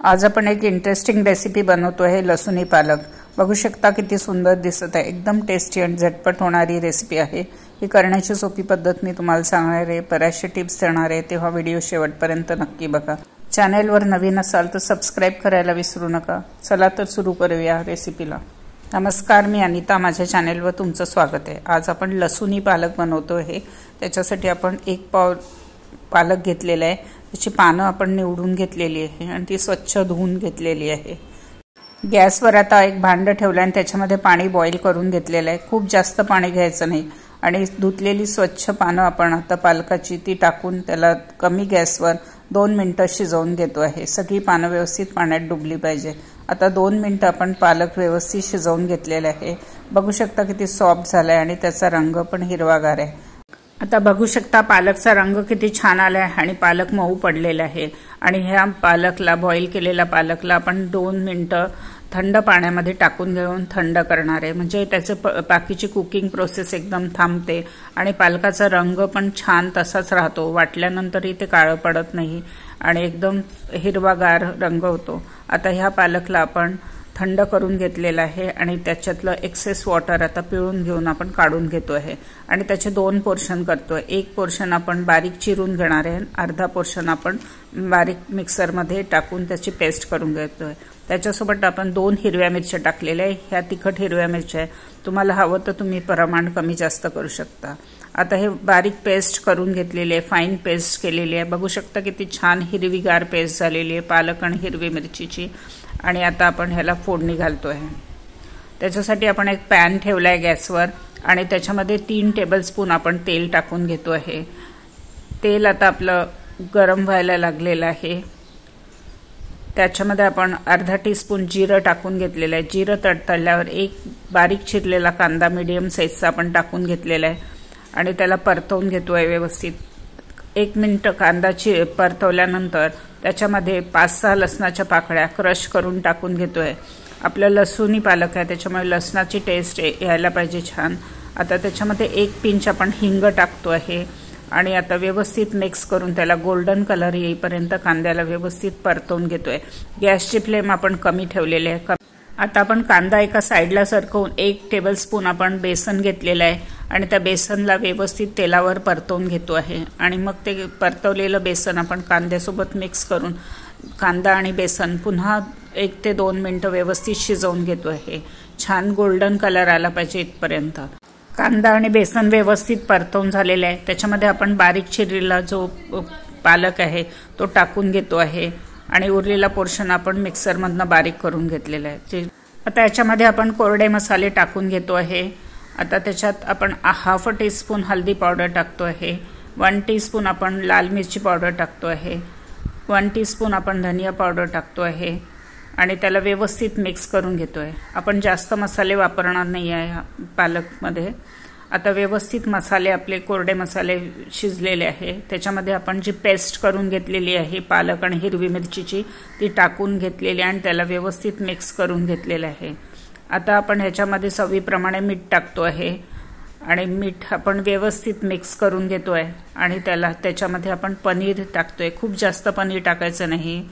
आज आपण एक इंटरेस्टिंग रेसिपी बनवतो आहे लसुनी पालक। बघू शकता किती सुंदर दिसत आहे। एकदम टेस्टी आणि झटपट होणारी रेसिपी आहे। ही करण्याची सोपी पद्धत मी तुम्हाला सांगणार आहे, बऱ्याचशा टिप्स देणार आहे, तेव्हा व्हिडिओ शेवटपर्यंत नक्की बघा। चॅनलवर नवीन असाल तर सबस्क्राइब करायला विसरू नका। चला तर सुरू करूया रेसिपीला। नमस्कार, मी अनिता, माझ्या चॅनलवर तुमचं स्वागत आहे। आज आपण लसुनी पालक बनवतो आहे। त्याच्यासाठी आपण 1 पाव पालक घेतलेला आहे। त्याची पानं आपण निवडून घेतलेली आहे आणि ती स्वच्छ धुवून घेतलेली आहे। गॅसवर आता एक भांडं ठेवलं आणि त्याच्यामध्ये पाणी बॉईल करून घेतलेलं आहे। खूप जास्त पाणी घ्यायचं नाही आणि धुतलेली स्वच्छ पानं आपण आता पालकाची ती टाकून त्याला कमी गॅसवर 2 मिनिटं शिजवून घेतो आहे। सगळी पानं व्यवस्थित पाण्यात डुबली पाहिजे। आता 2 मिनिटं आपण पालक व्यवस्थित शिजवून घेतलेला आहे। बघू शकता किती सॉफ्ट झालाय आणि त्याचा रंग पण हिरवागार आहे। आता बघू शकता पालकचा रंग किती छान आला आहे आणि पालक मऊ पडलेला आहे। आणि ह्या पालकला बॉईल केलेला पालकला आपण 2 मिनिटं थंड पाण्यामध्ये टाकून घेऊन थंड करणार आहे, म्हणजे त्याचे बाकीची कुकिंग प्रोसेस एकदम थांबते आणि पालकाचा रंग पण छान तसाच राहतो। वाटल्यानंतरही ते काळं पडत नाही आणि एकदम हिरवागार रंग होतो। आता ह्या पालकला आपण थंड करून घेतलेला आहे आणि त्याच्यातलं एक्सेस वॉटर आता पिळून घेऊन आपण काढून घेतो आहे आणि त्याचे 2 पोर्शन करतोय। एक पोर्शन आपण बारीक चिरून घेणार आहे, अर्धा पोर्शन आपण बारीक मिक्सरमध्ये टाकून त्याची पेस्ट करून घेतोय। त्याच्यासोबत आपण 2 हिरव्या मिरच्या टाकलेल्या आहे। ह्या तिखट हिरव्या मिरच्या आहे, तुम्हाला हवं तर तुम्ही प्रमाण कमी जास्त करू शकता। आता हे बारीक पेस्ट करून घेतलेली आहे, फाईन पेस्ट केलेली आहे। बघू शकता किती छान हिरवीगार पेस्ट झालेली आहे पालक आणि हिरवी मिरचीची। आणि आता आपण ह्याला फोडणी घालतो आहे। त्याच्यासाठी आपण एक पॅन ठेवला आहे गॅसवर आणि त्याच्यामध्ये 3 टेबलस्पून आपण तेल टाकून घेतो आहे। तेल आता आपलं गरम व्हायला लागलेलं आहे। त्याच्यामध्ये आपण अर्धा टीस्पून जिरं टाकून घेतलेलं आहे। जिरं तडतडल्यावर एक बारीक चिरलेला कांदा मीडियम साईजचा आपण टाकून घेतलेला आहे आणि त्याला परतवून घेतोय व्यवस्थित। 1 मिनिट कांदा परतवल्यानंतर त्याच्यामध्ये 5-6 लसणाच्या पाकळ्या क्रश करून टाकून घेतोय। आपलं लसुनी पालक आहे त्याच्यामुळे लसणाची टेस्ट यायला पाहिजे छान। आता त्याच्यामध्ये 1 पिंच आपण हिंग टाकतो आहे आणि आता व्यवस्थित मिक्स करून त्याला गोल्डन कलर येईपर्यंत कांद्याला व्यवस्थित परतवून घेतोय। गॅसची फ्लेम आपण कमी ठेवलेली आहे। आता आपण कांदा एका साईडला सरकवून 1 टेबलस्पून आपण बेसन घेतलेलं आहे आणि त्या बेसनला व्यवस्थित तेलावर परतवून घेतो आहे आणि मग ते परतवलेलं बेसन आपण कांद्यासोबत मिक्स करून कांदा आणि बेसन पुन्हा 1 ते 2 मिनिटं व्यवस्थित शिजवून घेतो आहे। छान गोल्डन कलर आला पाहिजे इथपर्यंत। कांदा आणि बेसन व्यवस्थित परतवून झालेलं आहे। त्याच्यामध्ये आपण बारीक चिरलेला जो पालक आहे तो टाकून घेतो आहे आणि उरलेला पोर्शन आपण मिक्सरमधनं बारीक करून घेतलेला आहे। आता याच्यामध्ये आपण कोरडे मसाले टाकून घेतो आहे। आता त्याच्यात आपण 1/2 टीस्पून हळदी पावडर टाकतो आहे, 1 टीस्पून आपण लाल मिरची पावडर टाकतो आहे, 1 टीस्पून आपण धनिया पावडर टाकतो आहे आणि त्याला व्यवस्थित मिक्स करून घेतोय। आपण जास्त मसाले वापरणार नाही आहे पालकमध्ये। आता व्यवस्थित मसाले आपले कोरडे मसाले शिजलेले आहे। त्याच्यामध्ये आपण जी पेस्ट करून घेतलेली आहे पालक आणि हिरवी मिरचीची ती टाकून घेतलेली आणि त्याला व्यवस्थित मिक्स करून घेतलेलं आहे। आता आपण ह्याच्यामध्ये चवीप्रमाणे मीठ टाकतो आहे आणि मीठ आपण व्यवस्थित मिक्स करून घेतोय आणि त्याच्यामध्ये आपण पनीर टाकतोय। खूप जास्त पनीर टाकायचं नाही।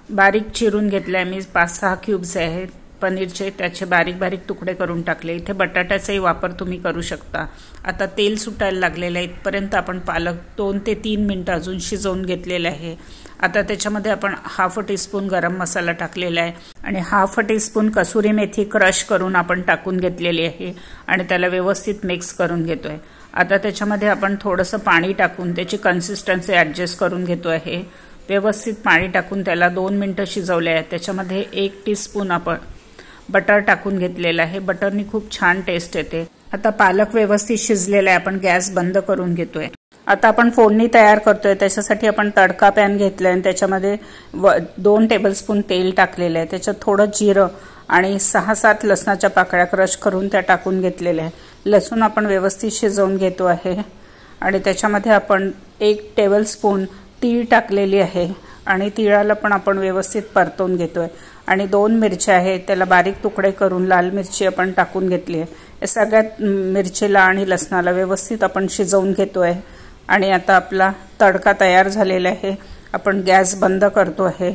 बारीक चिरून घेतलंय मी, 5-6 क्यूब्स आहेत पनीरचे, त्याचे बारीक बारीक तुकडे करून टाकले। इथे बटाट्याचाही वापर तुम्ही करू शकता। आता तेल सुटायला लागलेलं आहे, इथपर्यंत आपण पालक 2 ते 3 मिनिटं अजून शिजवून घेतलेलं आहे। आता त्याच्यामध्ये आपण 1/2 टीस्पून गरम मसाला टाकलेला आहे आणि 1/2 टीस्पून कसुरी मेथी क्रश करून आपण टाकून घेतलेली आहे आणि त्याला व्यवस्थित मिक्स करून घेतोय। आता त्याच्यामध्ये आपण थोडंसं पाणी टाकून त्याची कन्सिस्टन्सी ॲडजस्ट करून घेतो आहे। व्यवस्थित पाणी टाकून त्याला 2 मिनिटं शिजवले आहे। त्याच्यामध्ये 1 टीस्पून आपण बटर टाकून घेतलेलं आहे। बटरनी खूप छान टेस्ट येते। आता पालक व्यवस्थित शिजलेला आहे, आपण गॅस बंद करून घेतोय। आता आपण फोडणी तयार करतोय। त्याच्यासाठी आपण तडका पॅन घेतलाय आणि त्याच्यामध्ये 2 टेबलस्पून तेल टाकलेलं आहे। त्याच्यात थोडं जिरं आणि 6-7 लसणाच्या पाकळ्या क्रश करून त्या टाकून घेतलेल्या आहे। लसूण आपण व्यवस्थित शिजवून घेतो आहे आणि त्याच्यामध्ये आपण 1 टेबलस्पून तीळ टाकलेली आहे आणि तिळाला पण आपण व्यवस्थित परतवून घेतोय आणि 2 मिरच्या आहेत त्याला बारीक तुकडे करून लाल मिरची आपण टाकून घेतली आहे। या सगळ्यात मिरचीला आणि लसणाला व्यवस्थित आपण शिजवून घेतोय आणि आता आपला तडका तयार झालेला आहे। आपण गॅस बंद करतो आहे।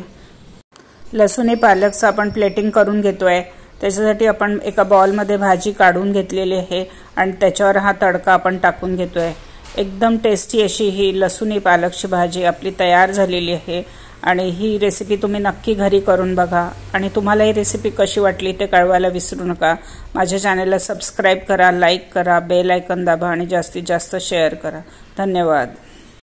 लसूणी पालकचं आपण प्लेटिंग करून घेतोय। त्याच्यासाठी आपण एका बाउलमध्ये भाजी काढून घेतलेली आहे आणि त्याच्यावर हा तडका आपण टाकून घेतोय। एकदम टेस्टी अशी ही लसूणी पालकची भाजी आपली तयार झालेली आहे आणि ही रेसिपी तुम्ही नक्की घरी करून बघा आणि तुम्हाला ही रेसिपी कशी वाटली ते कळवायला विसरू नका। माझ्या चॅनलला सबस्क्राइब करा, लाईक करा, बेल आयकॉन दाबा आणि जास्तीत जास्त शेअर करा। धन्यवाद।